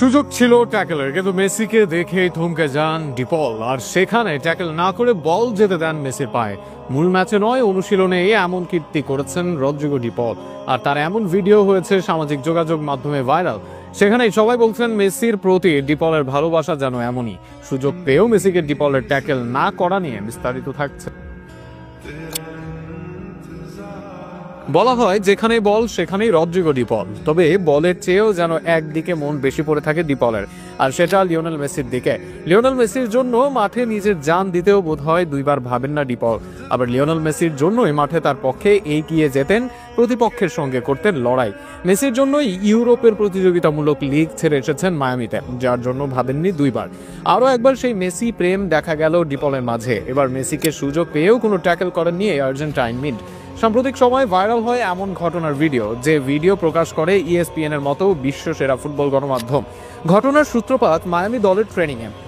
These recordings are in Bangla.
সুযোগ ছিল ট্যাকেলের, কিন্তু মেসিকে দেখে থমকে যান ডিপল, আর সেখানে ট্যাকেল না করে বল যেতে দেন মেসির পায়ে। মূল ম্যাচে নয়, অনুশীলনে এমন কীর্তি করেছেন রদ্রিগো ডিপল, আর তার এমন ভিডিও হয়েছে সামাজিক যোগাযোগ মাধ্যমে ভাইরাল। সেখানে সবাই বলছেন মেসির প্রতি ডিপলের ভালোবাসা যেন এমনই। সুযোগ পেয়েও মেসিকে ডিপলের ট্যাকেল না করা নিয়ে বিস্তারিত থাকছে। বলা হয় যেখানেই বল সেখানেই রদ্রিগো ডিপল, তবে বলের চেয়েও যেন একদিকে মন বেশি পড়ে থাকে ডিপলের, আর সেটা লিওনেল মেসির দিকে। লিওনেল মেসির জন্য মাঠে নিজের জান দিতেও বোধহয় দুইবার ভাবেন না ডিপল। আবার লিওনেল মেসির জন্যই মাঠে তার পক্ষে এগিয়ে যেতেন, প্রতিপক্ষের সঙ্গে করতেন লড়াই। মেসির জন্যই ইউরোপের প্রতিযোগিতামূলক লিগ ছেড়ে এসেছেন মায়ামিতে, যার জন্য ভাবেননি দুইবার। আরও একবার সেই মেসি প্রেম দেখা গেল ডিপলের মাঝে। এবার মেসিকে সুযোগ পেয়েও কোনো ট্যাকেল করেননি এই আর্জেন্টাইন মিড। সাম্প্রতিক সময় ভাইরাল হয় এমন ঘটনার ভিডিও, যে ভিডিও প্রকাশ করে ESPN এর মতো বিশ্ব সেরা ফুটবল গণমাধ্যম। ঘটনার সূত্রপাত মায়ামি দলের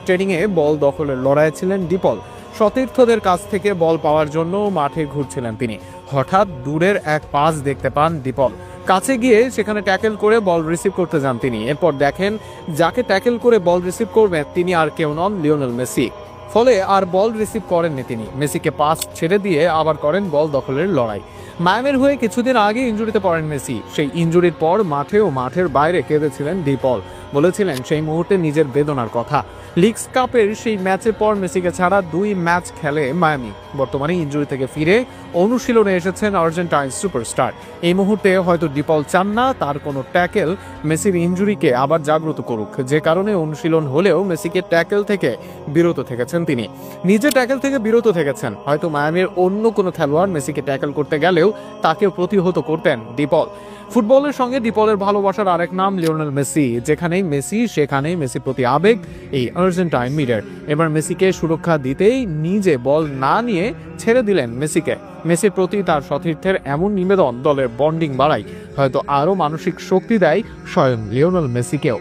ট্রেনিংয়ে বল দখলের লড়াইয়ে ছিলেন ডিপল। সতীর্থদের কাছ থেকে বল পাওয়ার জন্য মাঠে ঘুরছিলেন তিনি। হঠাৎ দূরের এক পাস দেখতে পান ডিপল। কাছে গিয়ে সেখানে ট্যাকেল করে বল রিসিভ করতে যান তিনি। এরপর দেখেন যাকে ট্যাকেল করে বল রিসিভ করবেন তিনি আর কেউ নন, লিওনেল মেসি। ফলে আর বল রিসিভ করেননি তিনি। মেসিকে পাস ছেড়ে দিয়ে আবার করেন বল দখলের লড়াই। মায়ামির হয়ে কিছুদিন আগে ইনজুরিতে পড়েন মেসি। সেই ইনজুরির পর মাঠে ও মাঠের বাইরে কেঁদেছিলেন ডিপল। বলেছিলেন সেই মুহূর্তে নিজের বেদনার কথা। লিগস কাপের সেই ম্যাচের পর মেসিকে ছাড়া 2 ম্যাচ খেলে মায়ামি। বর্তমানে ইনজুরি থেকে ফিরে অনুশীলনে এসেছেন আর্জেন্টাইন সুপারস্টার। এই মুহূর্তে হয়তো ডিপল চান না তার কোনো ট্যাকেল মেসির ইনজুরিকে আবার জাগ্রত করুক, যে কারণে অনুশীলন হলেও মেসিকে ট্যাকেল থেকে বিরত থেকেছেন তিনি। নিজে ট্যাকেল থেকে বিরত থেকেছেন। হয়তো মায়ামির অন্য কোনো খেলোয়াড় মেসিকে ট্যাকেল করতে গেলেও তাকে প্রতিহত করতেন ডিপল। ফুটবলের সঙ্গে ডিপলের ভালোবাসার আরেক নাম লিওনেল মেসি। যেখানেই মেসি সেখানেই মেসির প্রতি আবেগ এই আর্জেন্টাইন মিডের। এবার মেসিকে সুরক্ষা দিতেই নিজে বল না নিয়ে ছেড়ে দিলেন মেসিকে। মেসির প্রতি তার সতীর্থের এমন নিবেদন দলের বন্ডিং বাড়ায়, হয়তো আরও মানসিক শক্তি দেয় স্বয়ং লিওনেল মেসিকেও।